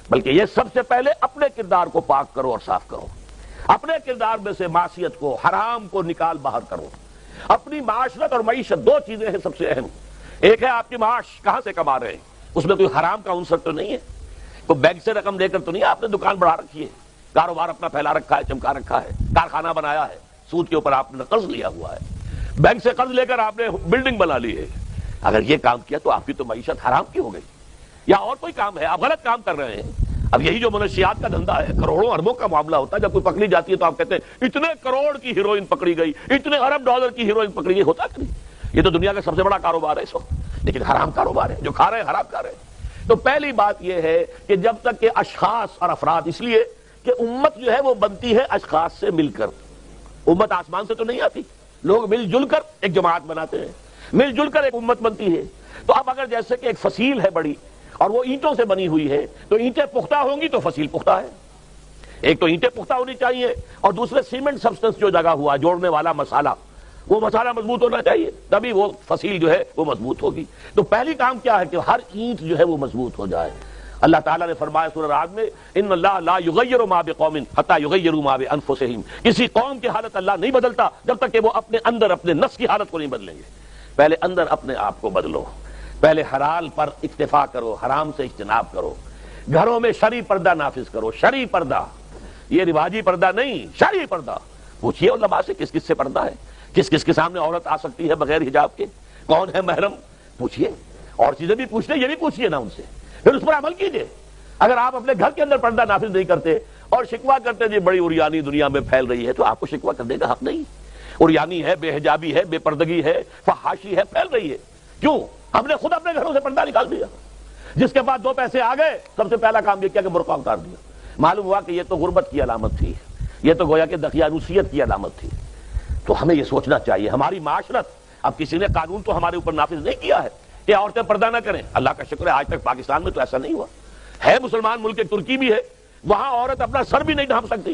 بلکہ یہ سب سے پہلے اپنے کردار کو پاک کرو اور صاف کرو، اپنے کردار میں سے معصیت کو، حرام کو نکال باہر کرو۔ اپنی معاشرت اور معیشت دو چیزیں ہیں سب سے اہم۔ ایک ہے آپ کی معاش کہاں سے کما رہے ہیں، اس میں کوئی حرام کا عنصر تو نہیں ہے، کوئی بینک سے رقم لے کر تو نہیں، آپ نے دکان بڑھا رکھی ہے، کاروبار اپنا پھیلا رکھا ہے، چمکا رکھا ہے، کارخانہ بنایا ہے، سود کے اوپر آپ نے قرض لیا ہوا ہے، بینک سے قرض لے کر آپ نے بلڈنگ بنا لی ہے۔ اگر یہ کام کیا تو آپ کی تو معیشت حرام کی ہو گئی، یا اور کوئی کام ہے، آپ غلط کام کر رہے ہیں۔ اب یہی جو منشیات کا دھندا ہے، کروڑوں اربوں کا معاملہ ہوتا ہے، جب کوئی پکڑی جاتی ہے تو آپ کہتے ہیں اتنے کروڑ کی ہیروئن پکڑی گئی، اتنے ارب ڈالر کی ہیروئن پکڑی گئی، ہوتا کہ نہیں؟ یہ تو دنیا کا سب سے بڑا کاروبار ہے اس وقت، لیکن حرام کاروبار ہے، جو کھا رہے ہیں حرام کھا رہے ہیں۔ تو پہلی بات یہ ہے کہ جب تک کہ اشخاص اور افراد، اس لیے کہ امت جو ہے وہ بنتی ہے اشخاص سے مل کر، امت آسمان سے تو نہیں آتی، لوگ مل جل کر ایک جماعت بناتے ہیں، مل جل کر ایک امت بنتی ہے۔ تو اب اگر جیسے کہ ایک فصیل ہے بڑی اور وہ اینٹوں سے بنی ہوئی ہے، تو اینٹیں پختہ ہوں گی تو فصیل پختہ ہے۔ ایک تو اینٹیں پختہ ہونی چاہیے، اور دوسرے سیمنٹ سبسٹنس جو جگہ ہوا جوڑنے والا مسالہ، وہ مسالہ مضبوط ہونا چاہیے، تبھی وہ فصیل جو ہے وہ مضبوط ہوگی۔ تو پہلی کام کیا ہے کہ ہر اینٹ جو ہے وہ مضبوط ہو جائے۔ اللہ تعالیٰ نے فرمایا سورہ رعد میں، ان اللہ لا یغیر ما بقوم حتی یغیروا ما بانفسہم، کسی قوم کی حالت اللہ نہیں بدلتا جب تک کہ وہ اپنے اندر اپنے نفس کی حالت کو نہیں بدلیں گے۔ پہلے اندر اپنے آپ کو بدلو، پہلے حلال پر اکتفا کرو، حرام سے اجتناب کرو، گھروں میں شرعی پردہ نافذ کرو، شرعی پردہ، یہ رواجی پردہ نہیں، شرعی پردہ۔ پوچھئے علماء سے کس کس سے پردہ ہے، کس کس کے سامنے عورت آ سکتی ہے بغیر حجاب کے، کون ہے محرم، پوچھئے، اور چیزیں بھی پوچھتے، یہ بھی پوچھئے نا ان سے، پھر اس پر عمل کیجئے۔ اگر آپ اپنے گھر کے اندر پردہ نافذ نہیں کرتے اور شکوہ کرتے جی بڑی عریانی دنیا میں پھیل رہی ہے، تو آپ کو شکوہ کرنے کا حق نہیں۔ عریانی ہے، بے حجابی ہے، بے پردگی ہے، فحاشی ہے، پھیل رہی ہے، کیوں؟ ہم نے خود اپنے گھروں سے پردہ نکال دیا۔ جس کے بعد دو پیسے آ گئے، سب سے پہلا کام یہ کیا کہ برقع اتار دیا۔ معلوم ہوا کہ یہ تو غربت کی علامت تھی، یہ تو گویا کہ دقیانوسیت کی علامت تھی۔ تو ہمیں یہ سوچنا چاہیے، ہماری معاشرت، اب کسی نے قانون تو ہمارے اوپر نافذ نہیں کیا ہے کہ عورتیں پردہ نہ کریں، اللہ کا شکر ہے آج تک پاکستان میں تو ایسا نہیں ہوا ہے۔ مسلمان ملک ترکی بھی ہے، وہاں عورت اپنا سر بھی نہیں ڈھانپ سکتی۔